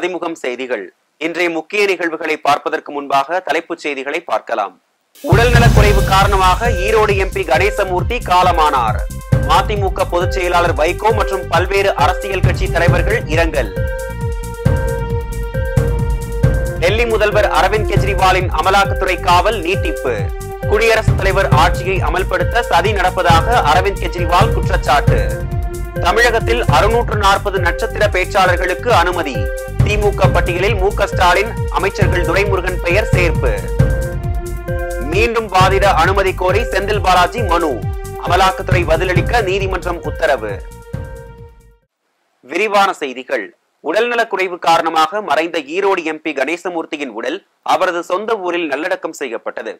அதிமுகம் செய்திகள். இன்றைய முக்கிய நிகழ்வுகளை பார்ப்பதற்கு முன்பாக தலைப்புச் செய்திகளை பார்க்கலாம். உடல்நலக்குறைவு காரணமாக ஈரோடு எம்பி கணேசமூர்த்தி காலமானார். மதிமுக பொதுச் செயலாளர் வைகோ மற்றும் பல்வேறு அரசியல் கட்சி தலைவர்கள் இரங்கல். டெல்லி முதல்வர் அரவிந்த் கெஜ்ரிவாலின் அமலாக்கத்துறை காவல் நீட்டிப்பு. குடியரசுத் தலைவர் ஆட்சியை அமல்படுத்த சதி நடப்பதாக அரவிந்த் கெஜ்ரிவால் குற்றச்சாட்டு. தமிழகத்தில் 640 நட்சத்திர பேச்சாளர்களுக்கு அனுமதி. திமுக பட்டியலில் மு.க. ஸ்டாலின், அமைச்சர்கள் துரைமுருகன் பெயர் சேர்ப்பு. மீண்டும் வாதிட அனுமதி கோரி செந்தில் பாலாஜி மனு. அமலாக்கத்துறை பதிலளிக்க நீதிமன்றம் உத்தரவு. விரிவான செய்திகள். உடல்நலக்குறைவு காரணமாக மறைந்த ஈரோடு எம்பி கணேசமூர்த்தியின் உடல் அவரது சொந்த ஊரில் நல்லடக்கம் செய்யப்பட்டது.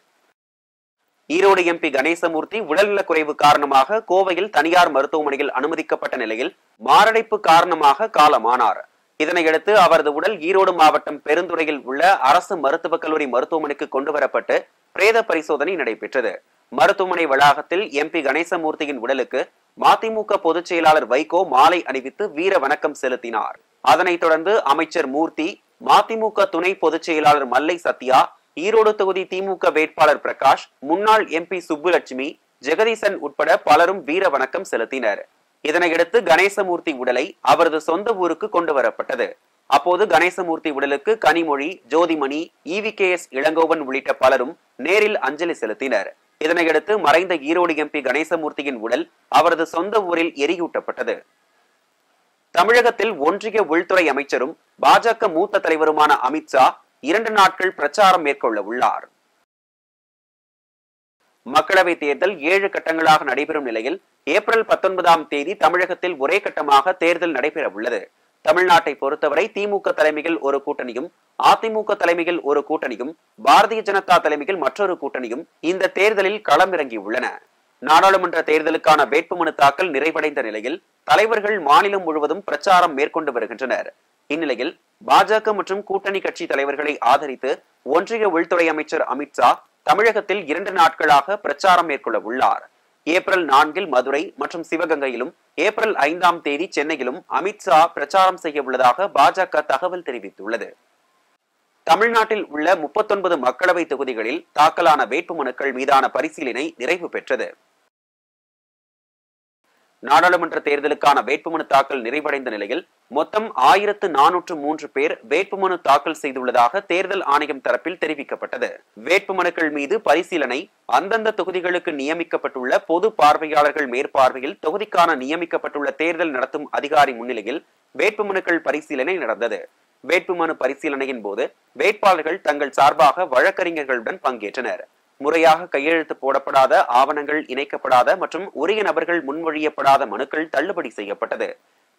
ஈரோடு எம்பி கணேசமூர்த்தி உடல்நலக்குறைவு காரணமாக கோவையில் தனியார் மருத்துவமனையில் அனுமதிக்கப்பட்ட நிலையில் மாரடைப்பு காரணமாக காலமானார். இதனையடுத்து அவரது உடல் ஈரோடு மாவட்டம் பெருந்துறையில் உள்ள அரசு மருத்துவக் கல்லூரி மருத்துவமனைக்கு கொண்டுவரப்பட்டு பிரேத பரிசோதனை நடைபெற்றது. மருத்துவமனை வளாகத்தில் எம்பி கணேசமூர்த்தியின் உடலுக்கு மதிமுக பொதுச் செயலாளர் வைகோ மாலை அணிவித்து வீர வணக்கம் செலுத்தினார். அதனைத் தொடர்ந்து அமைச்சர் மூர்த்தி, மதிமுக துணை பொதுச் செயலாளர் மல்லை சத்யா, ஈரோடு தொகுதி திமுக வேட்பாளர் பிரகாஷ், முன்னாள் எம்பி சுப்புலட்சுமி, ஜெகதீசன் உட்பட பலரும் வீர வணக்கம் செலுத்தினர். இதனையடுத்து கணேசமூர்த்தி உடலை அவரது சொந்த ஊருக்கு கொண்டு வரப்பட்டது. அப்போது கணேசமூர்த்தி உடலுக்கு கனிமொழி, ஜோதிமணி, EVKS இளங்கோவன் உள்ளிட்ட பலரும் நேரில் அஞ்சலி செலுத்தினர். இதனையடுத்து மறைந்த ஈரோடு எம்பி கணேசமூர்த்தியின் உடல் அவரது சொந்த ஊரில் எரியூட்டப்பட்டது. தமிழகத்தில் ஒன்றிய உள்துறை அமைச்சரும் பாஜக மூத்த தலைவருமான அமித்ஷா 2 நாட்கள் பிரச்சாரம் மேற்கொள்ள உள்ளார். மக்களவைத் தேர்தல் 7 கட்டங்களாக நடைபெறும் நிலையில் ஏப்ரல் 19ஆம் தேதி தமிழகத்தில் ஒரே கட்டமாக தேர்தல் நடைபெற உள்ளது. தமிழ்நாட்டை பொறுத்தவரை திமுக தலைமையில் ஒரு கூட்டணியும், அதிமுக தலைமையில் ஒரு கூட்டணியும், பாரதிய ஜனதா தலைமையில் மற்றொரு கூட்டணியும் இந்த தேர்தலில் களமிறங்கியுள்ளன. நாடாளுமன்ற தேர்தலுக்கான வேட்புமனு தாக்கல் நிறைவடைந்த நிலையில் தலைவர்கள் மாநிலம் முழுவதும் பிரச்சாரம் மேற்கொண்டு வருகின்றனர். இந்நிலையில் பாஜக மற்றும் கூட்டணி கட்சி தலைவர்களை ஆதரித்து ஒன்றிய உள்துறை அமைச்சர் அமித்ஷா தமிழகத்தில் 2 நாட்களாக பிரச்சாரம் மேற்கொள்ள உள்ளார். ஏப்ரல் 4 மதுரை மற்றும் சிவகங்கையிலும், ஏப்ரல் 5ஆம் தேதி சென்னையிலும் அமித்ஷா பிரச்சாரம் செய்ய உள்ளதாக பாஜக தகவல் தெரிவித்துள்ளது. தமிழ்நாட்டில் உள்ள 39 மக்களவை தொகுதிகளில் தாக்கலான வேட்புமனுக்கள் மீதான பரிசீலனை நிறைவு பெற்றது. நாடாளுமன்ற தேர்தலுக்கான வேட்புமனு தாக்கல் நிறைவடைந்த நிலையில் மொத்தம் 1403 பேர் வேட்புமனு தாக்கல் செய்துள்ளதாக தேர்தல் ஆணையம் தரப்பில் தெரிவிக்கப்பட்டது. வேட்புமனுக்கள் மீது பரிசீலனை அந்தந்த தொகுதிகளுக்கு நியமிக்கப்பட்டுள்ள பொது பார்வையாளர்கள் மேற்பார்வையில் தொகுதிக்கான நியமிக்கப்பட்டுள்ள தேர்தல் நடத்தும் அதிகாரி முன்னிலையில் வேட்புமனுக்கள் பரிசீலனை நடந்தது. வேட்புமனு பரிசீலனையின் போது வேட்பாளர்கள் தங்கள் சார்பாக வழக்கறிஞர்களுடன் பங்கேற்றனர். முறையாக கையெழுத்து போடப்படாத, ஆவணங்கள் இணைக்கப்படாத மற்றும் உரிய நபர்கள் முன்மொழியப்படாத மனுக்கள் தள்ளுபடி செய்யப்பட்டது.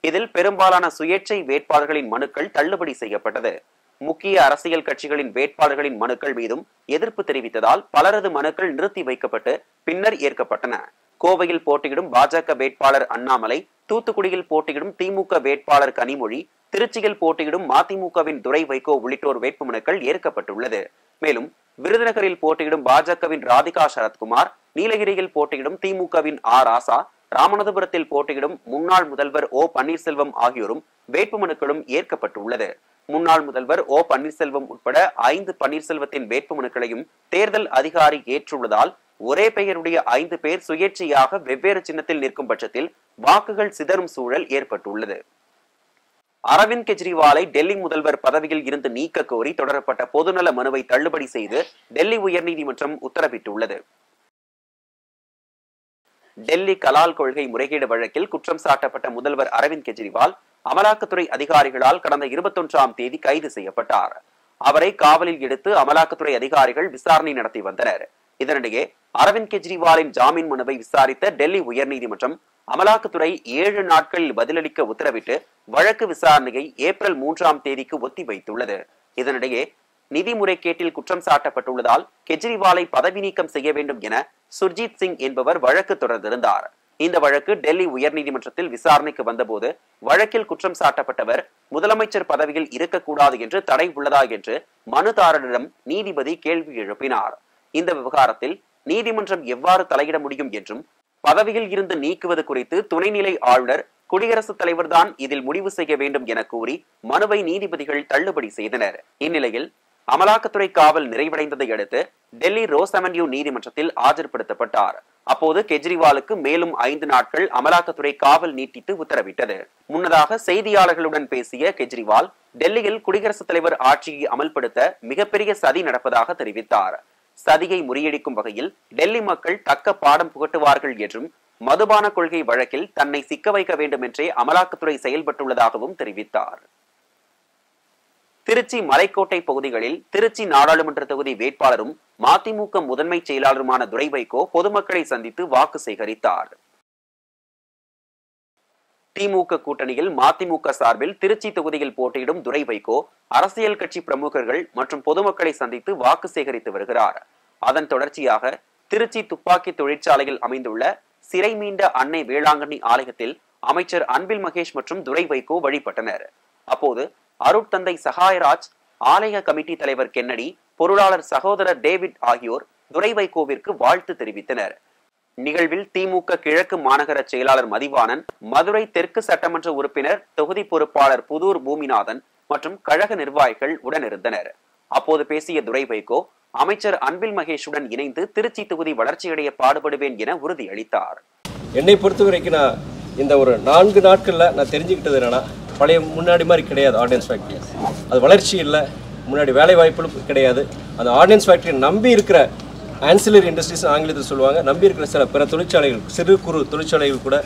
இதில் பெரும்பாலான சுயேட்சை வேட்பாளர்களின் மனுக்கள் தள்ளுபடி செய்யப்பட்டது. முக்கிய அரசியல் கட்சிகளின் வேட்பாளர்களின் மனுக்கள் மீதும் எதிர்ப்பு தெரிவித்ததால் பலரது மனுக்கள் நிறுத்தி வைக்கப்பட்டு பின்னர் ஏற்கப்பட்டன. கோவையில் போட்டியிடும் பாஜக வேட்பாளர் அண்ணாமலை, தூத்துக்குடியில் போட்டியிடும் திமுக வேட்பாளர் கனிமொழி, திருச்சியில் போட்டியிடும் மதிமுகவின் துரை வைகோ உள்ளிட்டோர் வேட்புமனுக்கள் ஏற்கப்பட்டுள்ளது. மேலும் விருதுநகரில் போட்டியிடும் பாஜகவின் ராதிகா சரத்குமார், நீலகிரியில் போட்டியிடும் திமுகவின் ராசா, ராமநாதபுரத்தில் போட்டியிடும் முன்னாள் முதல்வர் O. பன்னீர்செல்வம் ஆகியோரும் வேட்புமனுக்களும் ஏற்கப்பட்டுள்ளது. முன்னாள் முதல்வர் O. பன்னீர்செல்வம் உட்பட 5 பன்னீர்செல்வத்தின் வேட்புமனுக்களையும் தேர்தல் அதிகாரி ஏற்றுள்ளதால் ஒரே பெயருடைய 5 பேர் சுயேட்சையாக வெவ்வேறு சின்னத்தில் நிற்கும் பட்சத்தில் வாக்குகள் சிதறும் சூழல் ஏற்பட்டுள்ளது. அரவிந்த் கெஜ்ரிவாலை டெல்லி முதல்வர் பதவியில் இருந்து நீக்க கோரி தொடரப்பட்ட பொதுநல மனுவை தள்ளுபடி செய்து டெல்லி உயர்நீதிமன்றம் உத்தரவிட்டுள்ளது. டெல்லி கலால் கொள்கை முறைகேடு வழக்கில் குற்றம் சாட்டப்பட்ட முதல்வர் அரவிந்த் கெஜ்ரிவால் அமலாக்கத்துறை அதிகாரிகளால் கடந்த 21ஆம் தேதி கைது செய்யப்பட்டார். அவரை காவலில் எடுத்து அமலாக்கத்துறை அதிகாரிகள் விசாரணை நடத்தி வந்தனர். இதனிடையே அரவிந்த் கெஜ்ரிவாலின் ஜாமீன் மனுவை விசாரித்த டெல்லி உயர்நீதிமன்றம் அமலாக்கத்துறை 7 நாட்களில் பதிலளிக்க உத்தரவிட்டு வழக்கு விசாரணையை ஏப்ரல் 3ஆம் தேதிக்கு ஒத்திவைத்துள்ளது. இதனிடையே நிதி முறைகேட்டில் குற்றம் சாட்டப்பட்டுள்ளதால் கெஜ்ரிவாலை பதவி நீக்கம் செய்ய வேண்டும் என சுர்ஜித் சிங் என்பவர் வழக்கு தொடர்ந்திருந்தார். இந்த வழக்கு டெல்லி உயர்நீதிமன்றத்தில் விசாரணைக்கு வந்தபோது வழக்கில் குற்றம் சாட்டப்பட்டவர் முதலமைச்சர் பதவியில் இருக்கக்கூடாது என்று தடை உள்ளதா என்று மனுதாரரிடம் நீதிபதி கேள்வி எழுப்பினார். இந்த விவகாரத்தில் நீதிமன்றம் எவ்வாறு தலையிட முடியும் என்றும் பதவியில் இருந்து நீக்குவது குறித்து துணைநிலை ஆளுநர் குடியரசுத் தலைவர் தான் இதில் முடிவு செய்ய வேண்டும் என கூறி மனுவை நீதிபதிகள் தள்ளுபடி செய்தனர். இந்நிலையில் அமலாக்கத்துறை காவல் நிறைவடைந்ததை அடுத்து டெல்லி ரோஸ் அவென்யூ நீதிமன்றத்தில் ஆஜர்படுத்தப்பட்டார். அப்போது கெஜ்ரிவாலுக்கு மேலும் 5 நாட்கள் அமலாக்கத்துறை காவல் நீட்டித்து உத்தரவிட்டது. முன்னதாக செய்தியாளர்களுடன் பேசிய கெஜ்ரிவால் டெல்லியில் குடியரசுத் தலைவர் ஆட்சியை அமல்படுத்த மிகப்பெரிய சதி நடப்பதாக தெரிவித்தார். சதியை முறியடிக்கும் வகையில் டெல்லி மக்கள் தக்க பாடம் புகட்டுவார்கள் என்றும் மதுபான கொள்கை வழக்கில் தன்னை சிக்க வைக்க வேண்டும் என்றே அமலாக்கத்துறை செயல்பட்டுள்ளதாகவும் தெரிவித்தார். திருச்சி மலைக்கோட்டை பகுதிகளில் திருச்சி நாடாளுமன்ற தொகுதி வேட்பாளரும் மதிமுக முதன்மை செயலாளருமான துரை வைகோ பொதுமக்களை சந்தித்து வாக்கு சேகரித்தார். திமுக கூட்டணியில் மதிமுக சார்பில் திருச்சி தொகுதியில் போட்டியிடும் துரை வைகோ அரசியல் கட்சி பிரமுகர்கள் மற்றும் பொதுமக்களை சந்தித்து வாக்கு சேகரித்து வருகிறார். அதன் தொடர்ச்சியாக திருச்சி துப்பாக்கி தொழிற்சாலையில் அமைந்துள்ள சிறை மீண்ட அன்னை வேளாங்கண்ணி ஆலயத்தில் அமைச்சர் அன்பில் மகேஷ் மற்றும் துரை வைகோ வழிபட்டனர். அப்போது அருட்தந்தை சகாயராஜ், ஆலய கமிட்டி தலைவர் கென்னடி, பொருளாளர் சகோதரர் டேவிட் ஆகியோர் துரை வைகோவிற்கு வாழ்த்து தெரிவித்தனர். நிகழ்வில் திமுக கிழக்கு மாநகர செயலாளர் மதிவாணன், மதுரை தெற்கு சட்டமன்ற உறுப்பினர் தொகுதி பொறுப்பாளர் புதூர் பூமிநாதன் மற்றும் கழக நிர்வாகிகள் உடனிருந்தனர். அப்போது பேசிய துரை வைகோ அமைச்சர் அன்பில் மகேஷுடன் இணைந்து திருச்சி தொகுதி வளர்ச்சியடைய பாடுபடுவேன் என உறுதியளித்தார். என்னை பொறுத்த வரைக்கும் நான் இந்த ஒரு 4 நாட்கள்ல நான் தெரிஞ்சுக்கிட்டது என்னன்னா, பழைய முன்னாடி மாதிரி கிடையாது ஆர்டினன்ஸ் ஃபேக்டரி. அது வளர்ச்சி இல்லை, முன்னாடி வேலை வாய்ப்புகளும் கிடையாது. அந்த ஆர்டினன்ஸ் ஃபேக்டரியை நம்பி இருக்கிற ஆன்சிலரி இண்டஸ்ட்ரீஸ் ஆங்கிலத்தில் சொல்லுவாங்க, நம்பி இருக்கிற சில பிற தொழிற்சாலைகள், சிறு குறு தொழிற்சாலைகள் கூட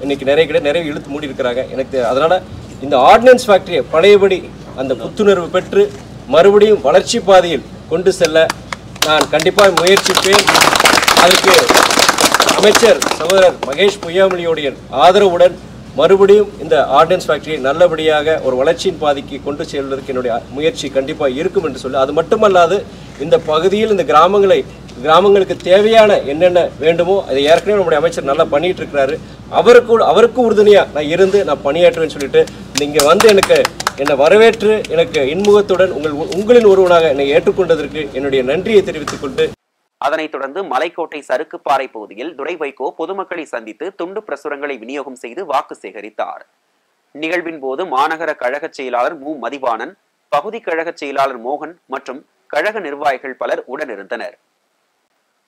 இன்னைக்கு நிறைய இழுத்து மூடி இருக்கிறாங்க. எனக்கு அதனால இந்த ஆர்டினன்ஸ் ஃபேக்டரியை பழையபடி அந்த புத்துணர்வு பெற்று மறுபடியும் வளர்ச்சி பாதையில் கொண்டு செல்ல நான் கண்டிப்பாக முயற்சிப்பேன். அதுக்கு அமைச்சர் சகோதரர் மகேஷ் பொய்யாமொழியோடைய ஆதரவுடன் மறுபடியும் இந்த ஆர்டினன்ஸ் ஃபேக்டரியை நல்லபடியாக ஒரு வளர்ச்சியின் பாதைக்கு கொண்டு செல்வதற்கு என்னுடைய முயற்சி கண்டிப்பாக இருக்கும் என்று சொல்லி, அது மட்டுமல்லாது இந்த பகுதியில் இந்த கிராமங்களுக்கு தேவையான என்னென்ன வேண்டுமோ அதை ஏற்கனவே நம்முடைய அமைச்சர் நல்லா பண்ணிட்டு இருக்கிறாரு. அவருக்கு உறுதுணையாக நான் இருந்து நான் பணியாற்றுவேன்னு சொல்லிட்டு இங்கே வந்து என்னை வரவேற்று எனக்கு இன்முகத்துடன் உங்களின் ஒருவனாக என்னை ஏற்றுக்கொண்டதற்கு என்னுடைய நன்றியை தெரிவித்துக் கொண்டு, அதனைத் தொடர்ந்து மலைக்கோட்டை சறுக்குப்பாறை பகுதியில் துரை வைகோ பொதுமக்களை சந்தித்து துண்டு பிரசுரங்களை விநியோகம் செய்து வாக்கு சேகரித்தார். நிகழ்வின் போது மாநகர கழக செயலாளர் மு மதிவாணன், பகுதி கழக செயலாளர் மோகன் மற்றும் கழக நிர்வாகிகள் பலர் உடனிருந்தனர்.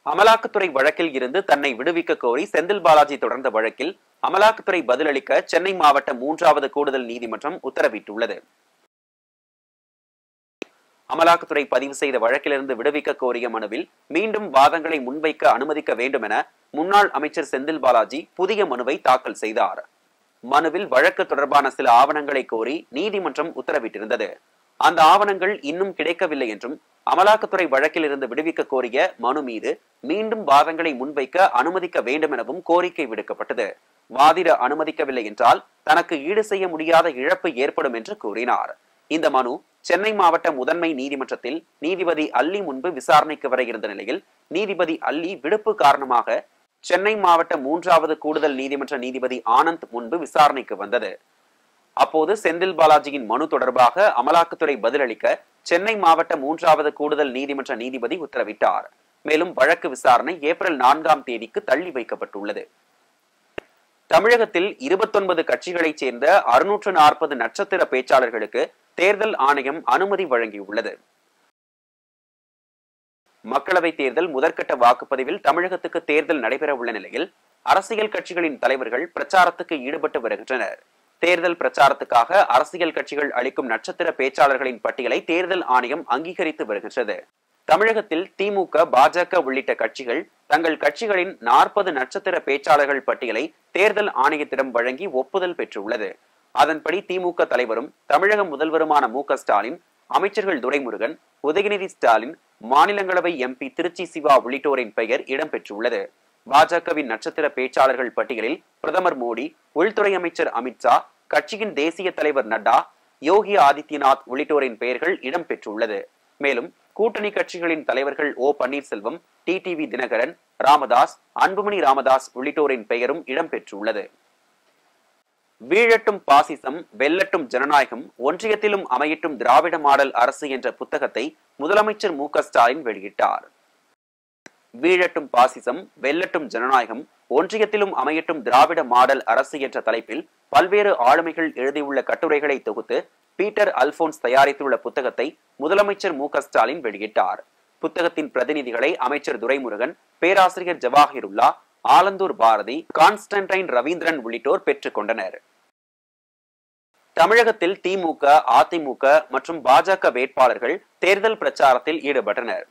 அமலாக்கத்துறை வழக்கில் இருந்து தன்னை விடுவிக்க கோரி செந்தில் பாலாஜி தொடர்ந்த வழக்கில் அமலாக்கத்துறை பதிலளிக்க சென்னை மாவட்ட 3வது கூடுதல் நீதிமன்றம் உத்தரவிட்டுள்ளது. அமலாக்கத்துறை பதிவு செய்த வழக்கிலிருந்து விடுவிக்க கோரிய மனுவில் மீண்டும் வாதங்களை முன்வைக்க அனுமதிக்க வேண்டும் என முன்னாள் அமைச்சர் செந்தில் பாலாஜி புதிய மனுவை தாக்கல் செய்தார். மனுவில் வழக்கு தொடர்பான சில ஆவணங்களை கோரி நீதிமன்றம் உத்தரவிட்டிருந்தது. அந்த ஆவணங்கள் இன்னும் கிடைக்கவில்லை என்றும் அமலாக்கத்துறை வழக்கில் இருந்து விடுவிக்க கோரிய மனு மீது மீண்டும் வாதங்களை முன்வைக்க அனுமதிக்க வேண்டும் எனவும் கோரிக்கை விடுக்கப்பட்டது. வாதிட அனுமதிக்கவில்லை என்றால் தனக்கு ஈடு செய்ய முடியாத இழப்பு ஏற்படும் என்று கூறினார். இந்த மனு சென்னை மாவட்ட முதன்மை நீதிமன்றத்தில் நீதிபதி அல்லி முன்பு விசாரணைக்கு வர இருந்த நிலையில் நீதிபதி அல்லி விடுப்பு காரணமாக சென்னை மாவட்ட 3வது கூடுதல் நீதிமன்ற நீதிபதி ஆனந்த் முன்பு விசாரணைக்கு வந்தது. அப்போது செந்தில் பாலாஜியின் மனு தொடர்பாக அமலாக்கத்துறை பதிலளிக்க சென்னை மாவட்ட 3வது கூடுதல் நீதிமன்ற நீதிபதி உத்தரவிட்டார். மேலும் வழக்கு விசாரணை ஏப்ரல் 4ஆம் தேதிக்கு தள்ளி வைக்கப்பட்டுள்ளது. தமிழகத்தில் 29 கட்சிகளைச் சேர்ந்த 640 நட்சத்திர பேச்சாளர்களுக்கு தேர்தல் ஆணையம் அனுமதி வழங்கியுள்ளது. மக்களவைத் தேர்தல் முதற்கட்ட வாக்குப்பதிவில் தமிழகத்துக்கு தேர்தல் நடைபெற உள்ள நிலையில் அரசியல் கட்சிகளின் தலைவர்கள் பிரச்சாரத்துக்கு ஈடுபட்டு வருகின்றனர். தேர்தல் பிரச்சாரத்துக்காக அரசியல் கட்சிகள் அளிக்கும் நட்சத்திர பேச்சாளர்களின் பட்டியலை தேர்தல் ஆணையம் அங்கீகரித்து வருகின்றது. தமிழகத்தில் திமுக, பாஜக உள்ளிட்ட கட்சிகள் தங்கள் கட்சிகளின் 40 நட்சத்திர பேச்சாளர்கள் பட்டியலை தேர்தல் ஆணையத்திடம் வழங்கி ஒப்புதல் பெற்றுள்ளது. அதன்படி திமுக தலைவரும் தமிழக முதல்வருமான மு.க. ஸ்டாலின், அமைச்சர்கள் துரைமுருகன், உதயநிதி ஸ்டாலின், மாநிலங்களவை எம்பி திருச்சி சிவா உள்ளிட்டோரின் பெயர் இடம்பெற்றுள்ளது. பாஜகவின் நட்சத்திர பேச்சாளர்கள் பட்டியலில் பிரதமர் மோடி, உள்துறை அமைச்சர் அமித்ஷா, கட்சியின் தேசிய தலைவர் நட்டா, யோகி ஆதித்யநாத் உள்ளிட்டோரின் பெயர்கள் இடம்பெற்றுள்ளது. மேலும் கூட்டணி கட்சிகளின் தலைவர்கள் ஓ பன்னீர்செல்வம், டிடிவி தினகரன், ராமதாஸ், அன்புமணி ராமதாஸ் உள்ளிட்டோரின் பெயரும் இடம்பெற்றுள்ளது. வீழட்டும் பாசிசம், வெல்லட்டும் ஜனநாயகம், ஒன்றியத்திலும் அமையட்டும் திராவிட மாடல் அரசு என்ற புத்தகத்தை முதலமைச்சர் மு.க. ஸ்டாலின் வெளியிட்டார். வீழட்டும் பாசிசம், வெல்லட்டும் ஜனநாயகம், ஒன்றியத்திலும் அமையட்டும் திராவிட மாடல் அரசு என்ற தலைப்பில் பல்வேறு ஆளுமைகள் எழுதியுள்ள கட்டுரைகளை தொகுத்து பீட்டர் அல்போன்ஸ் தயாரித்துள்ள புத்தகத்தை முதலமைச்சர் மு.க.ஸ்டாலின் வெளியிட்டார். புத்தகத்தின் பிரதிநிதிகளை அமைச்சர் துரைமுருகன், பேராசிரியர் ஜவாஹிருல்லா, ஆலந்தூர் பாரதி, கான்ஸ்டன்டைன் ரவீந்திரன் உள்ளிட்டோர் பெற்றுக் கொண்டனர். தமிழகத்தில் திமுக, அதிமுக மற்றும் பாஜக வேட்பாளர்கள் தேர்தல் பிரச்சாரத்தில் ஈடுபட்டனர்.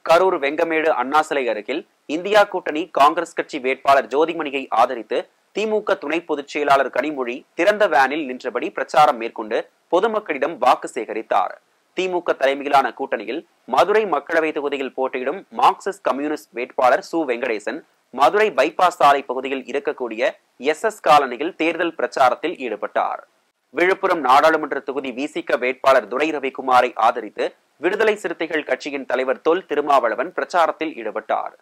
கரூர் வெங்கமேடு அண்ணா சிலை அருகில் இந்தியா கூட்டணி காங்கிரஸ் கட்சி வேட்பாளர் ஜோதிமணியை ஆதரித்து திமுக துணை பொதுச் செயலாளர் கனிமொழி திறந்த வேனில் நின்றபடி பிரச்சாரம் மேற்கொண்டு பொதுமக்களிடம் வாக்கு சேகரித்தார். திமுக தலைமையிலான கூட்டணியில் மதுரை மக்களவை தொகுதியில் போட்டியிடும் மார்க்சிஸ்ட் கம்யூனிஸ்ட் வேட்பாளர் சு வெங்கடேசன் மதுரை பைபாஸ் சாலை பகுதியில் இருக்கக்கூடிய SS காலனியில் தேர்தல் பிரச்சாரத்தில் ஈடுபட்டார். விழுப்புரம் நாடாளுமன்ற தொகுதி விசிக வேட்பாளர் துரை ரவிக்குமாரை ஆதரித்து விடுதலை சிறுத்தைகள் கட்சியின் தலைவர் தொல் திருமாவளவன் பிரச்சாரத்தில் ஈடுபட்டார்.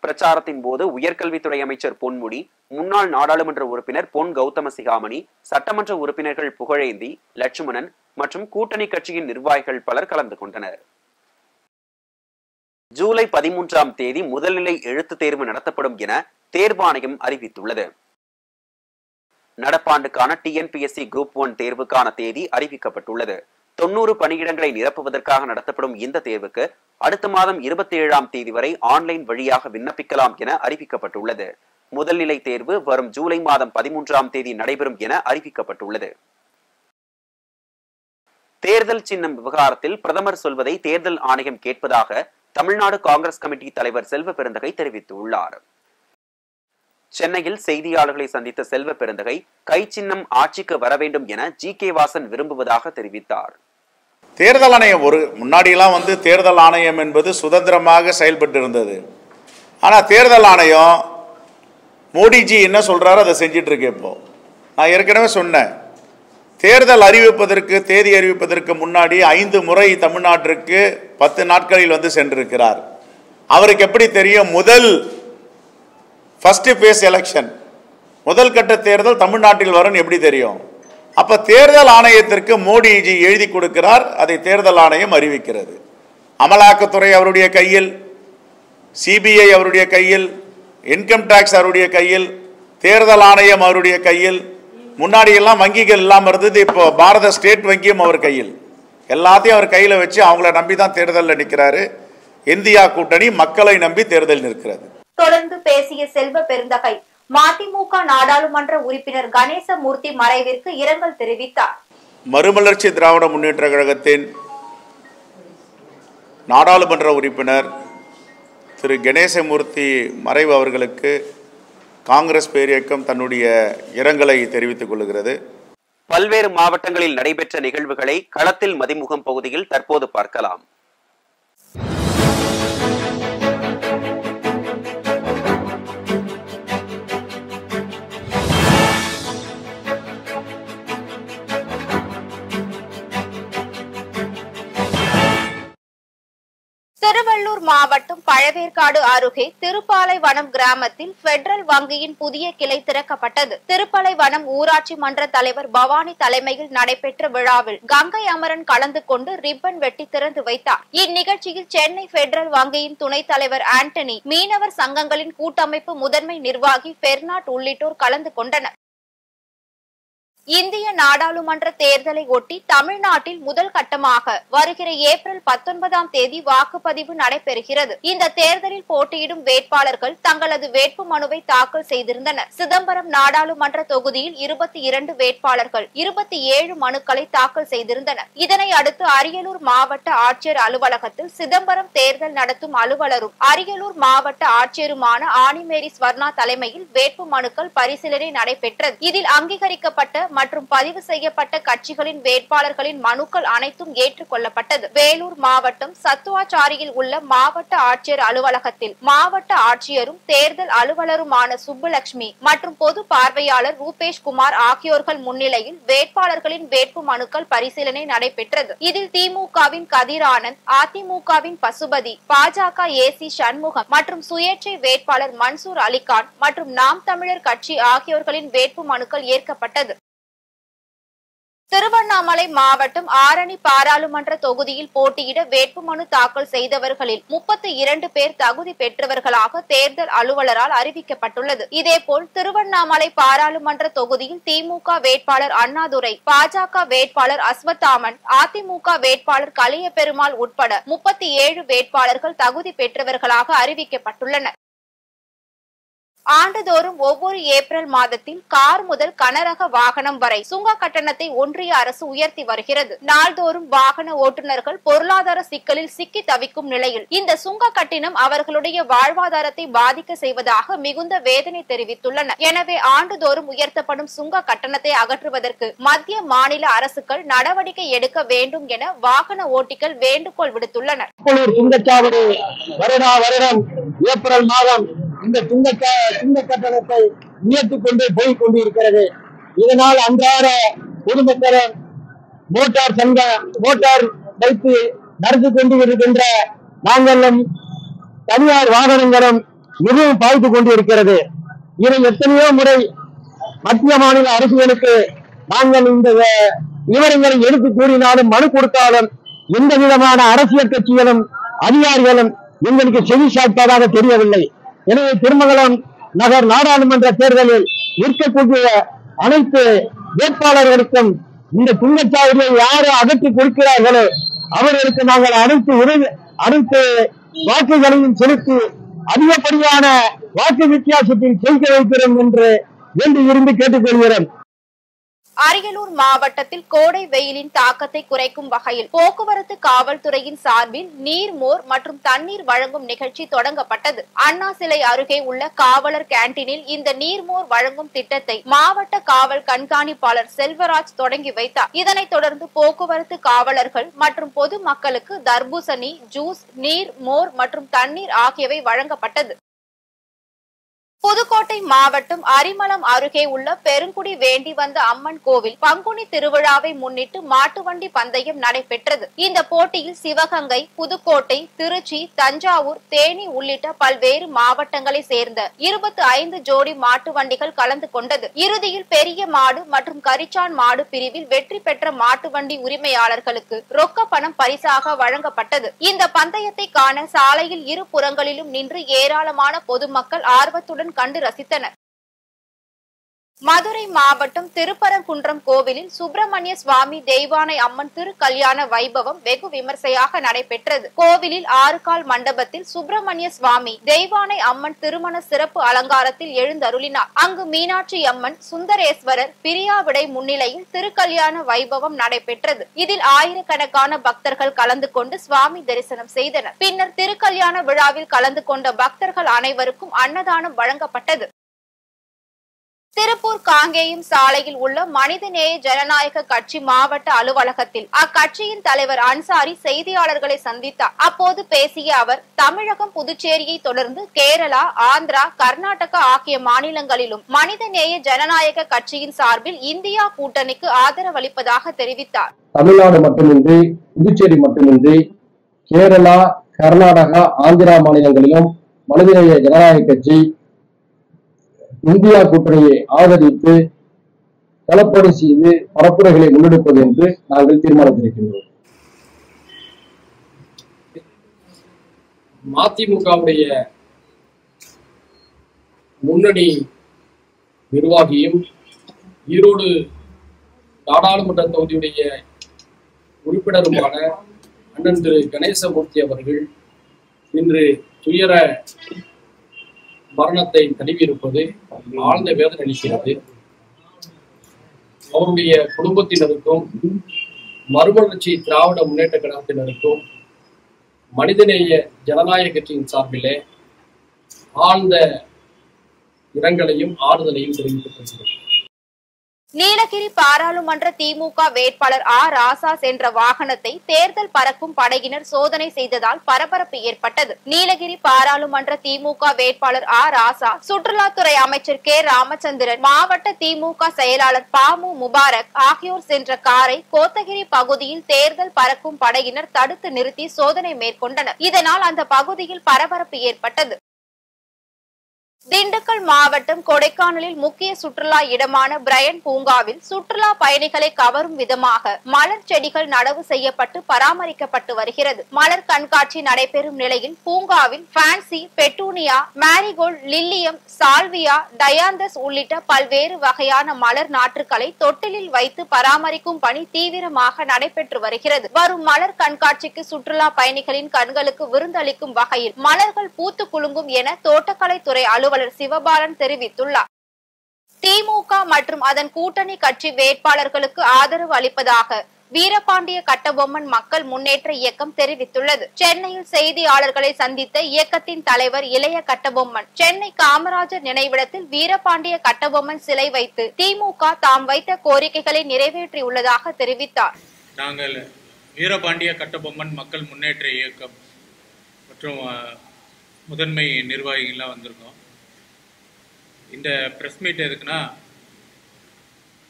பிரச்சாரத்தின் போது உயர்கல்வித்துறை அமைச்சர் பொன்முடி, முன்னாள் நாடாளுமன்ற உறுப்பினர் பொன் கௌதம சிகாமணி, சட்டமன்ற உறுப்பினர்கள் புகழேந்தி, லட்சுமணன் மற்றும் கூட்டணி கட்சியின் நிர்வாகிகள் பலர் கலந்து கொண்டனர். ஜூலை 13ஆம் தேதி முதல்நிலை எழுத்துத் தேர்வு நடத்தப்படும் என தேர்வாணையம் அறிவித்துள்ளது. நடப்பாண்டுக்கான TNPSC குரூப் 1 தேர்வுக்கான தேதி அறிவிக்கப்பட்டுள்ளது. 90 பணியிடங்களை நிரப்புவதற்காக நடத்தப்படும் இந்த தேர்வுக்கு அடுத்த மாதம் 27ஆம் தேதி வரை ஆன்லைன் வழியாக விண்ணப்பிக்கலாம் என அறிவிக்கப்பட்டுள்ளது. முதல்நிலை தேர்வு வரும் ஜூலை மாதம் 13ஆம் தேதி நடைபெறும் என அறிவிக்கப்பட்டுள்ளது. தேர்தல் சின்னம் விவகாரத்தில் பிரதமர் சொல்வதை தேர்தல் ஆணையம் கேட்பதாக தமிழ்நாடு காங்கிரஸ் கமிட்டி தலைவர் செல்வ பெருந்தகை தெரிவித்துள்ளார். சென்னையில் செய்தியாளர்களை சந்தித்த செல்வ பெருந்தகை கை சின்னம் ஆட்சிக்கு வர வேண்டும் என G.K. வாசன் விரும்புவதாக தெரிவித்தார். தேர்தல் ஆணையம் முன்னாடியெல்லாம் தேர்தல் ஆணையம் என்பது சுதந்திரமாக செயல்பட்டு இருந்தது. ஆனால் தேர்தல் ஆணையம் மோடிஜி என்ன சொல்றாரோ அதை செஞ்சிட்டு இருக்கு. இப்போ நான் ஏற்கனவே சொன்னேன், தேர்தல் அறிவிப்பதற்கு தேதி அறிவிப்பதற்கு முன்னாடி 5 முறை தமிழ்நாட்டிற்கு 10 நாட்களில் சென்றிருக்கிறார். அவருக்கு எப்படி தெரியும் ஃபர்ஸ்ட் ஃபேஸ் எலெக்ஷன் முதல் கட்ட தேர்தல் தமிழ்நாட்டில் வரும் எப்படி தெரியும்? அப்ப தேர்தல் ஆணையத்திற்கு மோடிஜி எழுதி கொடுக்கிறார், அதை தேர்தல் ஆணையம் அறிவிக்கிறது. அமலாக்கத்துறை அவருடைய கையில், CBI அவருடைய கையில், இன்கம் டாக்ஸ் அவருடைய கையில், தேர்தல் ஆணையம் அவருடைய கையில். முன்னாடி எல்லாம் வங்கிகள் இல்லாமல் இருந்தது, இப்போ பாரத ஸ்டேட் வங்கியும் அவர் கையில். எல்லாத்தையும் அவர் கையில் வச்சு அவங்கள நம்பி தான் தேர்தலில் நிற்கிறாரு. இந்தியா கூட்டணி மக்களை நம்பி தேர்தல் நிற்கிறது. தொடர்ந்து பேசிய செல்வ பெருந்தகை மதிமுக நாடாளுமன்ற உறுப்பினர் கணேசமூர்த்தி மறைவிற்கு இரங்கல் தெரிவித்தார். மறுமலர்ச்சி திராவிட முன்னேற்ற கழகத்தின் நாடாளுமன்ற உறுப்பினர் திரு கணேசமூர்த்தி மறைவு அவர்களுக்கு காங்கிரஸ் பேரியக்கம் தன்னுடைய இரங்கலை தெரிவித்துக் கொள்கிறது. பல்வேறு மாவட்டங்களில் நடைபெற்ற நிகழ்வுகளை களத்தில் மதிமுகம் பகுதியில் தற்போது பார்க்கலாம். திருவள்ளூர் மாவட்டம் பழவேற்காடு அருகே திருப்பாலைவனம் கிராமத்தில் பெடரல் வங்கியின் புதிய கிளை திறக்கப்பட்டது. திருப்பாலைவனம் ஊராட்சி மன்ற தலைவர் பவானி தலைமையில் நடைபெற்ற விழாவில் கங்கை அமரன் கலந்து கொண்டு ரிப்பன் வெட்டி திறந்து வைத்தார். இந்நிகழ்ச்சியில் சென்னை பெடரல் வங்கியின் துணைத் தலைவர் ஆண்டனி, மீனவர் சங்கங்களின் கூட்டமைப்பு முதன்மை நிர்வாகி பெர்னாட் உள்ளிட்டோர் கலந்து கொண்டனர். இந்திய நாடாளுமன்ற தேர்தலை ஒட்டி தமிழ்நாட்டில் முதல் கட்டமாக வருகிற ஏப்ரல் 19ஆம் தேதி வாக்குப்பதிவு நடைபெறுகிறது. இந்த தேர்தலில் போட்டியிடும் வேட்பாளர்கள் தங்களது வேட்பு மனுவை தாக்கல் செய்திருந்தனர். சிதம்பரம் நாடாளுமன்ற தொகுதியில் 22 வேட்பாளர்கள் 27 மனுக்களை தாக்கல் செய்திருந்தனர். இதனை அடுத்து அரியலூர் மாவட்ட ஆட்சியர் அலுவலகத்தில் சிதம்பரம் தேர்தல் நடத்தும் அலுவலரும் அரியலூர் மாவட்ட ஆட்சியருமான ஆனிமேரி ஸ்வர்ணா தலைமையில் வேட்பு மனுக்கள் பரிசீலனை நடைபெற்றது. இதில் அங்கீகரிக்கப்பட்ட மற்றும் பதிவு செய்யப்பட்ட கட்சிகளின் வேட்பாளர்களின் மனுக்கள் அனைத்தும் ஏற்றுக்கொள்ளப்பட்டது. வேலூர் மாவட்டம் சத்துவாச்சாரியில் உள்ள மாவட்ட ஆட்சியர் அலுவலகத்தில் மாவட்ட ஆட்சியரும் தேர்தல் அலுவலருமான சுப்புலட்சுமி மற்றும் பொது பார்வையாளர் ரூபேஷ் குமார் ஆகியோர்கள் முன்னிலையில் வேட்பாளர்களின் வேட்பு மனுக்கள் பரிசீலனை நடைபெற்றது. இதில் திமுகவின் கதிரானந்த், அதிமுகவின் பசுபதி, பாஜக AC சண்முகம் மற்றும் சுயேட்சை வேட்பாளர் மன்சூர் அலிகான் மற்றும் நாம் தமிழர் கட்சி ஆகியோர்களின் வேட்பு மனுக்கள் ஏற்கப்பட்டது. திருவண்ணாமலை மாவட்டம் ஆரணி பாராளுமன்ற தொகுதியில் போட்டியிட வேட்புமனு தாக்கல் செய்தவர்களில் 32 பேர் தகுதி பெற்றவர்களாக தேர்தல் அலுவலரால் அறிவிக்கப்பட்டுள்ளது. இதேபோல் திருவண்ணாமலை பாராளுமன்ற தொகுதியில் திமுக வேட்பாளர் அண்ணாதுரை, பாஜக வேட்பாளர் அஸ்வத்தாமன், அதிமுக வேட்பாளர் கலியபெருமாள் உட்பட 37 வேட்பாளர்கள் தகுதி பெற்றவர்களாக அறிவிக்கப்பட்டுள்ளனர். ஆண்டுதோறும் ஒவ்வொரு ஏப்ரல் மாதத்தில் கார் முதல் கனரக வாகனம் வரை சுங்க கட்டணத்தை ஒன்றிய அரசு உயர்த்தி வருகிறது. நாள்தோறும் வாகன ஓட்டுநர்கள் பொருளாதார சிக்கலில் சிக்கி தவிக்கும் நிலையில் இந்த சுங்க கட்டணம் அவர்களுடைய வாழ்வாதாரத்தை பாதிக்க செய்வதாக மிகுந்த வேதனை தெரிவித்துள்ளனர். எனவே ஆண்டுதோறும் உயர்த்தப்படும் சுங்க கட்டணத்தை அகற்றுவதற்கு மத்திய மாநில அரசுகள் நடவடிக்கை எடுக்க வேண்டும் என வாகன ஓட்டிகள் வேண்டுகோள் விடுத்துள்ளனர். ஏப்ரல் மாதம் இந்த சுங்க கட்டணத்தை உயர்த்திக் கொண்டு போய் கொண்டிருக்கிறது. இதனால் அன்றாட பொதுமக்களும் மோட்டார் வைத்து நடத்தி கொண்டு இருக்கின்ற நாங்களும் தனியார் வாகனங்களும் மிகவும் பாதித்துக் கொண்டிருக்கிறது. இதை எத்தனையோ முறை மத்திய மாநில அரசுகளுக்கு நாங்கள் இந்த விவரங்களை எடுத்து கூறினாலும் மனு கொடுத்தாலும் எந்த விதமான அரசியல் கட்சிகளும் அதிகாரிகளும் எங்களுக்கு செவி சாய்ப்பதாக தெரியவில்லை. எனவே திருமங்கலம் நகர் நாடாளுமன்ற தேர்தலில் இருக்கக்கூடிய அனைத்து வேட்பாளர்களுக்கும் இந்த சுங்கச்சாவடியை யாரு அகற்றி கொடுக்கிறார்களோ அவர்களுக்கு நாங்கள் அனைத்து வாக்குகளையும் செலுத்தி அதிகப்படியான வாக்கு வித்தியாசத்தில் ஜெயிக்க வைக்கிறோம் என்று இருந்து கேட்டுக்கொள்கிறோம். அரியலூர் மாவட்டத்தில் கோடை வெயிலின் தாக்கத்தை குறைக்கும் வகையில் போக்குவரத்து காவல்துறையின் சார்பில் நீர்மோர் மற்றும் தண்ணீர் வழங்கும் நிகழ்ச்சி தொடங்கப்பட்டது. அண்ணா சிலை அருகே உள்ள காவலர் கேண்டீனில் இந்த நீர்மோர் வழங்கும் திட்டத்தை மாவட்ட காவல் கண்காணிப்பாளர் செல்வராஜ் தொடங்கி வைத்தார். இதனைத் தொடர்ந்து போக்குவரத்து காவலர்கள் மற்றும் பொதுமக்களுக்கு தர்பூசணி, ஜூஸ், நீர், மோர் மற்றும் தண்ணீர் ஆகியவை வழங்கப்பட்டது. புதுக்கோட்டை மாவட்டம் அரிமளம் அருகே உள்ள பெருங்குடி வேண்டி வந்த அம்மன் கோவில் பங்குனி திருவிழாவை முன்னிட்டு மாட்டு வண்டி பந்தயம் நடைபெற்றது. இந்த போட்டியில் சிவகங்கை, புதுக்கோட்டை, திருச்சி, தஞ்சாவூர், தேனி உள்ளிட்ட பல்வேறு மாவட்டங்களை சேர்ந்த 25 ஜோடி மாட்டு வண்டிகள் கலந்து கொண்டது. இறுதியில் பெரிய மாடு மற்றும் கரிச்சான் மாடு பிரிவில் வெற்றி பெற்ற மாட்டு வண்டி உரிமையாளர்களுக்கு ரொக்க பணம் பரிசாக வழங்கப்பட்டது. இந்த பந்தயத்தை காண சாலையில் இரு புறங்களிலும் நின்று ஏராளமான பொதுமக்கள் ஆர்வத்துடன் கண்டு ரசித்தனர். மதுரை மாவட்டம் திருப்பரங்குன்றம் கோவிலில் சுப்பிரமணிய சுவாமி தெய்வானை அம்மன் திருக்கல்யாண வைபவம் வெகு விமர்சையாக நடைபெற்றது. கோவிலில் 6 கால் மண்டபத்தில் சுப்பிரமணிய சுவாமி தெய்வானை அம்மன் திருமண சிறப்பு அலங்காரத்தில் எழுந்தருளினார். அங்கு மீனாட்சி அம்மன், சுந்தரேஸ்வரர், பிரியாவிடை முன்னிலையில் திருக்கல்யாண வைபவம் நடைபெற்றது. இதில் ஆயிரக்கணக்கான பக்தர்கள் கலந்து கொண்டு சுவாமி தரிசனம் செய்தனர். பின்னர் திருக்கல்யாண விழாவில் கலந்து கொண்ட பக்தர்கள் அனைவருக்கும் அன்னதானம் வழங்கப்பட்டது. திருப்பூர் காங்கேயம் சாலையில் உள்ள மனிதநேய ஜனநாயக கட்சி மாவட்ட அலுவலகத்தில் அக்கட்சியின் தலைவர் அன்சாரி செய்தியாளர்களை சந்தித்தார். அப்போது பேசிய அவர், தமிழகம், புதுச்சேரியை தொடர்ந்து கேரளா, ஆந்திரா, கர்நாடகா ஆகிய மாநிலங்களிலும் மனிதநேய ஜனநாயக கட்சியின் சார்பில் இந்தியா கூட்டணிக்கு ஆதரவளிப்பதாக தெரிவித்தார். தமிழ்நாடு மட்டுமின்றி புதுச்சேரி மட்டுமின்றி கேரளா, கர்நாடகா, ஆந்திரா மாநிலங்களிலும் மனிதநேய ஜனநாயக கட்சி இந்தியா கூட்டணியை ஆதரித்து களப்பணி செய்து பரப்புரைகளை முன்னெடுப்பது என்று நாங்கள் தீர்மானித்திருக்கின்றோம். மதிமுகவுடைய முன்னணி நிர்வாகியும் ஈரோடு நாடாளுமன்ற தொகுதியுடைய உறுப்பினருமான அண்ணன் திரு கணேசமூர்த்தி அவர்கள் இன்று துயர மரணத்தை தழுவியிருப்பது ஆழ்ந்த வேதனை அளிக்கிறது. அவருடைய குடும்பத்தினருக்கும் மறுமலர்ச்சி திராவிட முன்னேற்ற கழகத்தினருக்கும் மனிதநேய ஜனநாயக கட்சியின் சார்பிலே ஆழ்ந்த இரங்கலையும் ஆறுதலையும் தெரிவித்துக் கொள்கிறோம். நீலகிரி பாராளுமன்ற திமுக வேட்பாளர் ராசா சென்ற வாகனத்தை தேர்தல் பறக்கும் படையினர் சோதனை செய்ததால் பரபரப்பு ஏற்பட்டது. நீலகிரி பாராளுமன்ற திமுக வேட்பாளர் ராசா, சுற்றுலாத்துறை அமைச்சர் கே ராமச்சந்திரன், மாவட்ட திமுக செயலாளர் பாமு முபாரக் ஆகியோர் சென்ற காரை கோத்தகிரி பகுதியில் தேர்தல் பறக்கும் படையினர் தடுத்து நிறுத்தி சோதனை மேற்கொண்டனர். இதனால் அந்த பகுதியில் பரபரப்பு ஏற்பட்டது. திண்டுக்கல் மாவட்டம் கொடைக்கானலில் முக்கிய சுற்றுலா இடமான பிரையன் பூங்காவில் சுற்றுலா பயணிகளை கவரும் விதமாக மலர் செடிகள் நடவு செய்யப்பட்டு பராமரிக்கப்பட்டு வருகிறது. மலர் கண்காட்சி நடைபெறும் நிலையில் பூங்காவில் pansy, petunia, marigold, lilium, salvia, dianthus உள்ளிட்ட பல்வேறு வகையான மலர் நாற்றுகளை தொட்டிலில் வைத்து பராமரிக்கும் பணி தீவிரமாக நடைபெற்று வருகிறது. வரும் மலர் கண்காட்சிக்கு சுற்றுலா பயணிகளின் கண்களுக்கு விருந்தளிக்கும் வகையில் மலர்கள் பூத்து குலுங்கும் என தோட்டக்கலைத்துறை அலுவலர் சிவபாலன் தெரிவித்துள்ளார். திமுக மற்றும் அதன் கூட்டணி கட்சி வேட்பாளர்களுக்கு ஆதரவு அளிப்பதாக வீரபாண்டிய கட்டபொம்மன் மக்கள் முன்னேற்ற இயக்கம் தெரிவித்துள்ளது. சென்னையில் செய்தியாளர்களை சந்தித்த இயக்கத்தின் தலைவர் இளைய கட்டபொம்மன் சென்னை காமராஜர் நினைவிடத்தில் வீரபாண்டிய கட்டபொம்மன் சிலை வைத்து திமுக தாம் வைத்த கோரிக்கைகளை நிறைவேற்றியுள்ளதாக தெரிவித்தார். நாங்கள் வீரபாண்டிய கட்டபொம்மன் மக்கள் முன்னேற்ற இயக்கம் மற்றும் முதன்மை நிர்வாகிகள்லாம் வந்திருக்கோம். இந்த பிரஸ் மீட் எதுக்குன்னா,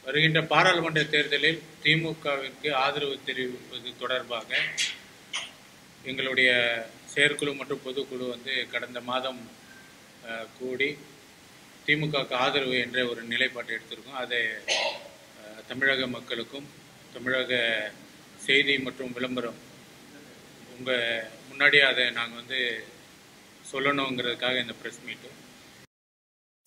வருகின்ற பாராளுமன்ற தேர்தலில் திமுகவிற்கு ஆதரவு தெரிவிப்பது தொடர்பாக எங்களுடைய செயற்குழு மற்றும் பொதுக்குழு கடந்த மாதம் கூடி திமுகவுக்கு ஆதரவு என்ற ஒரு நிலைப்பாட்டை எடுத்திருக்கோம். அதை தமிழக மக்களுக்கும் தமிழக செய்தி மற்றும் விளம்பரம் உங்கள் முன்னாடியே அதை நாங்கள் சொல்லணுங்கிறதுக்காக இந்த பிரஸ் மீட்டு.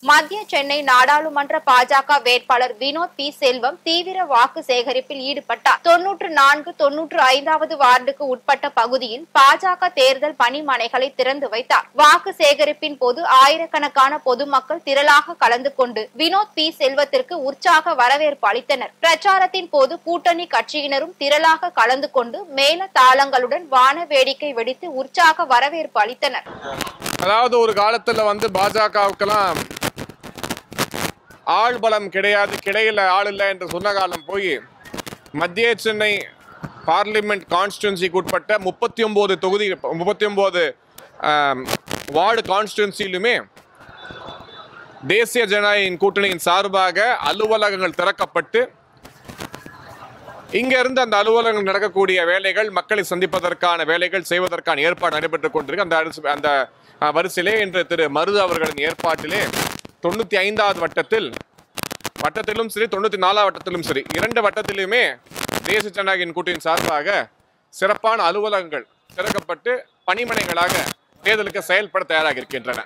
மத்திய சென்னை நாடாளுமன்ற பாஜக வேட்பாளர் வினோத் பி செல்வம் தீவிர வாக்கு சேகரிப்பில் ஈடுபட்டார். 94, 95வது வார்டுக்கு உட்பட்ட பகுதியில் பாஜக தேர்தல் பணிமனைகளை திறந்து வைத்தார். வாக்கு சேகரிப்பின் போது ஆயிரக்கணக்கான பொதுமக்கள் திரளாக கலந்து கொண்டு வினோத் பி செல்வத்திற்கு உற்சாக வரவேற்பு அளித்தனர். பிரச்சாரத்தின் போது கூட்டணி கட்சியினரும் திரளாக கலந்து கொண்டு மேல தாளங்களுடன் வான வேடிக்கை வெடித்து உற்சாக வரவேற்பு அளித்தனர். அதாவது ஒரு காலத்துல பாஜகவுக்கெல்லாம் ஆள் பலம் கிடையாது, கிடையில ஆள் இல்லை என்று சொன்ன காலம் போய் மத்திய சென்னை பார்லிமெண்ட் கான்ஸ்டிடுவன்சிக்கு உட்பட்ட 39 தொகுதி 39 வார்டு கான்ஸ்டிடுவன்சியிலுமே தேசிய ஜனநாயக கூட்டணியின் சார்பாக அலுவலகங்கள் திறக்கப்பட்டு இங்க இருந்து அந்த அலுவலகங்கள் நடக்கக்கூடிய வேலைகள், மக்களை சந்திப்பதற்கான வேலைகள் செய்வதற்கான ஏற்பாடு நடைபெற்றுக் கொண்டிருக்கு. அந்த வரிசையிலே இன்று திரு மருது அவர்களின் ஏற்பாட்டிலே 95வது வட்டத்திலும் சரி 94வது வட்டத்திலும் சரி 2 வட்டத்திலுமே தேசிய ஜனநாயக கூட்டணியின் சார்பாக சிறப்பான அலுவலகங்கள் திறக்கப்பட்டு பணிமனைகளாக தேர்தலுக்கு செயல்பட தயாராக இருக்கின்றன.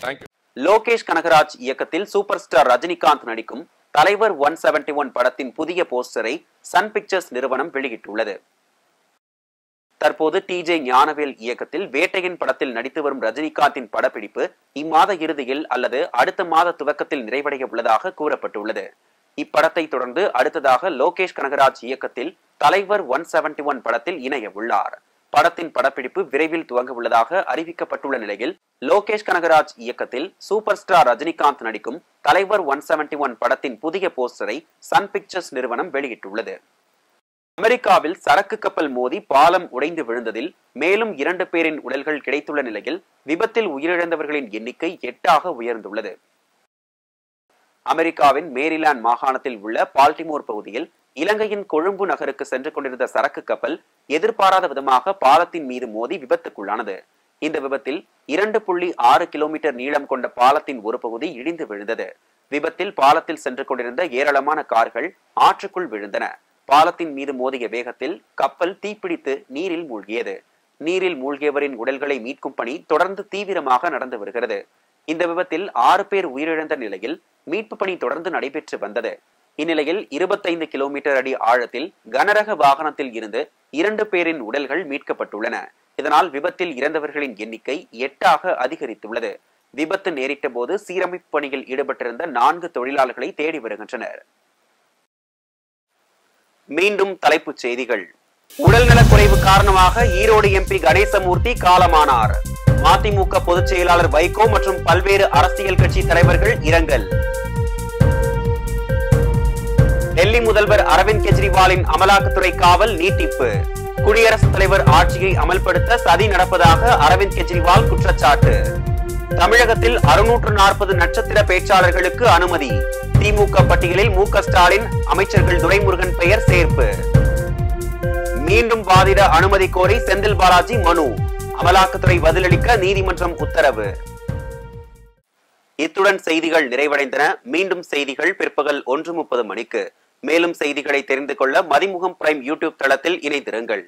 தேங்க்யூ. லோகேஷ் கனகராஜ் இயக்கத்தில் சூப்பர் ஸ்டார் ரஜினிகாந்த் நடிக்கும் தலைவர் 171 படத்தின் புதிய போஸ்டரை சன் பிக்சர்ஸ் நிறுவனம் வெளியிட்டுள்ளது. தற்போது டிஜே ஞானவேல் இயக்கத்தில் வேட்டையின் படத்தில் நடித்து வரும் ரஜினிகாந்தின் படப்பிடிப்பு இம்மாத இறுதியில் அல்லது அடுத்த மாத துவக்கத்தில் நிறைவடைய உள்ளதாக கூறப்பட்டுள்ளது. இப்படத்தை தொடர்ந்து அடுத்ததாக லோகேஷ் கனகராஜ் இயக்கத்தில் தலைவர் 171 படத்தில் இணைய உள்ளார். படத்தின் படப்பிடிப்பு விரைவில் துவங்க உள்ளதாக அறிவிக்கப்பட்டுள்ள நிலையில் லோகேஷ் கனகராஜ் இயக்கத்தில் சூப்பர் ஸ்டார் ரஜினிகாந்த் நடிக்கும் தலைவர் 171 படத்தின் புதிய போஸ்டரை சன் பிக்சர்ஸ் நிறுவனம் வெளியிட்டுள்ளது. அமெரிக்காவில் சரக்கு கப்பல் மோதி பாலம் உடைந்து விழுந்ததில் மேலும் 2 பேரின் உடல்கள் கிடைத்துள்ள நிலையில் விபத்தில் உயிரிழந்தவர்களின் எண்ணிக்கை 8ஆக உயர்ந்துள்ளது. அமெரிக்காவின் மேரிலாந்து மாகாணத்தில் உள்ள பால்டிமோர் பகுதியில் இலங்கையின் கொழும்பு நகருக்கு சென்று கொண்டிருந்த சரக்கு கப்பல் எதிர்பாராத விதமாக பாலத்தின் மீது மோதி விபத்துக்குள்ளானது. இந்த விபத்தில் 2.6 கிலோமீட்டர் நீளம் கொண்ட பாலத்தின் ஒரு பகுதி இடிந்து விழுந்தது. விபத்தில் பாலத்தில் சென்று கொண்டிருந்த ஏராளமான கார்கள் ஆற்றுக்குள் விழுந்தன. பாலத்தின் மீது மோதிய வேகத்தில் கப்பல் தீப்பிடித்து நீரில் மூழ்கியது. நீரில் மூழ்கியவரின் உடல்களை மீட்கும் பணி தொடர்ந்து தீவிரமாக நடந்து வருகிறது. இந்த விபத்தில் 6 பேர் உயிரிழந்த நிலையில் மீட்பு பணி தொடர்ந்து நடைபெற்று வந்தது. இந்நிலையில் 25 கிலோமீட்டர் அடி ஆழத்தில் கனரக வாகனத்தில் இருந்து 2 பேரின் உடல்கள் மீட்கப்பட்டுள்ளன. இதனால் விபத்தில் இறந்தவர்களின் எண்ணிக்கை 8ஆக அதிகரித்துள்ளது. விபத்து நேரிட்ட போது சீரமைப்பு பணியில் ஈடுபட்டிருந்த 4 தொழிலாளர்களை தேடி வருகின்றனர். மீண்டும் தலைப்புச் செய்திகள். உடல்நலக்குறைவு காரணமாக ஈரோடு எம்பி கணேசமூர்த்தி காலமானார். மதிமுக பொதுச் செயலாளர் வைகோ மற்றும் பல்வேறு அரசியல் கட்சி தலைவர்கள் இரங்கல். டெல்லி முதல்வர் அரவிந்த் கெஜ்ரிவாலின் அமலாக்கத்துறை காவல் நீட்டிப்பு. குடியரசுத் தலைவர் ஆட்சியை அமல்படுத்த சதி நடப்பதாக அரவிந்த் கெஜ்ரிவால் குற்றச்சாட்டு. தமிழகத்தில் 640 நட்சத்திர பேச்சாளர்களுக்கு அனுமதி. திமுக பட்டியலில் மு.க. ஸ்டாலின், அமைச்சர்கள் துரைமுருகன் பெயர் சேர்ப்பு. மீண்டும் வாதிட அனுமதி கோரி செந்தில் பாலாஜி மனு. அமலாக்கத்துறை பதிலளிக்க நீதிமன்றம் உத்தரவு. இத்துடன் செய்திகள் நிறைவடைந்தன. மீண்டும் செய்திகள் பிற்பகல் 1:30 மணிக்கு. மேலும் செய்திகளை தெரிந்து கொள்ள மதிமுகம் பிரைம் யூடியூப் தளத்தில் இணைந்திருங்கள்.